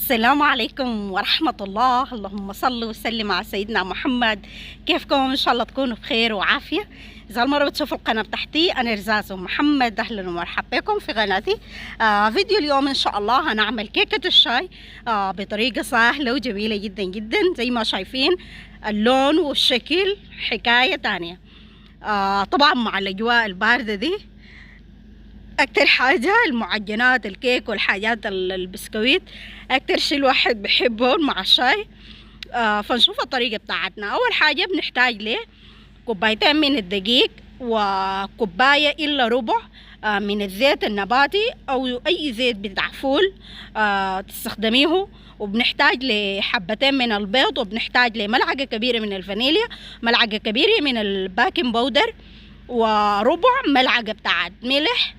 السلام عليكم ورحمة الله. اللهم صل وسلم على سيدنا محمد. كيفكم؟ إن شاء الله تكونوا بخير وعافية. إذا المرة بتشوفوا القناة بتاعتي، أنا رزاز محمد، أهلا ومرحبا بكم في قناتي. فيديو اليوم إن شاء الله هنعمل كيكة الشاي بطريقة سهلة وجميلة جدا جدا. زي ما شايفين اللون والشكل حكاية تانية. طبعا مع الأجواء الباردة دي اكتر حاجة المعجنات الكيك والحاجات البسكويت اكتر شي الواحد بحبهم مع الشاي. فنشوف الطريقة بتاعتنا. اول حاجة بنحتاج له كوبايتين من الدقيق وكوباية الا ربع من الزيت النباتي او اي زيت بتاع فول تستخدميه. وبنحتاج لحبتين من البيض، وبنحتاج لملعقة كبيرة من الفانيليا، ملعقة كبيرة من الباكنج باودر، وربع ملعقة بتاعت ملح،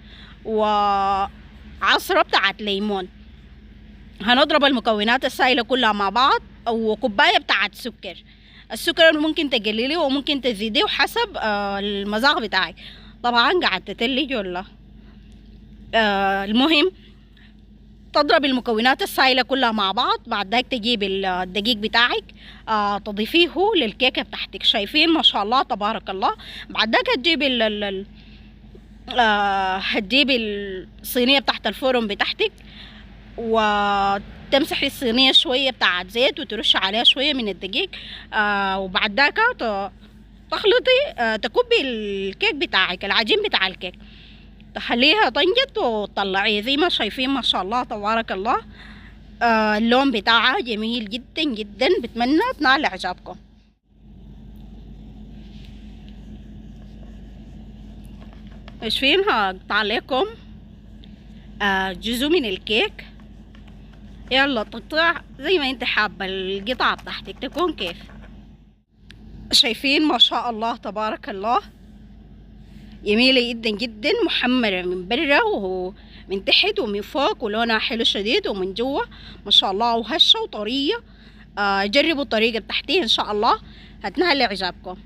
وعصرة بتاعت ليمون. هنضرب المكونات السائلة كلها مع بعض، وكوباية بتاعت سكر. السكر ممكن تقلليه وممكن تزيديه حسب المذاق بتاعك. طبعا قاعد تتلج ولا المهم تضرب المكونات السائلة كلها مع بعض. بعد ذلك تجيب الدقيق بتاعك تضيفيه للكيكة بتاعتك. شايفين ما شاء الله تبارك الله. بعد ذلك تجيب هتجيبي الصينية بتاعت الفرن بتاعتك، وتمسحي الصينية شوية بتاعت زيت وترش عليها شوية من الدقيق. وبعد ذاك تخلطي تكبي الكيك بتاعك، العجين بتاع الكيك، تخليها طنجت وتطلعيه. زي ما شايفين ما شاء الله تبارك الله. اللون بتاعها جميل جدا جدا، بتمنى تنال اعجابكم. شايفين هقطع لكم جزء من الكيك. يلا تقطع زي ما انت حابة القطعة بتاعتك تكون كيف. شايفين ما شاء الله تبارك الله، جميلة جدا جدا، محمرة من برا ومن تحت ومن فوق، ولونها حلو شديد، ومن جوا ما شاء الله وهشة وطرية. جربوا الطريقة بتاعتي ان شاء الله هتنال اعجابكم.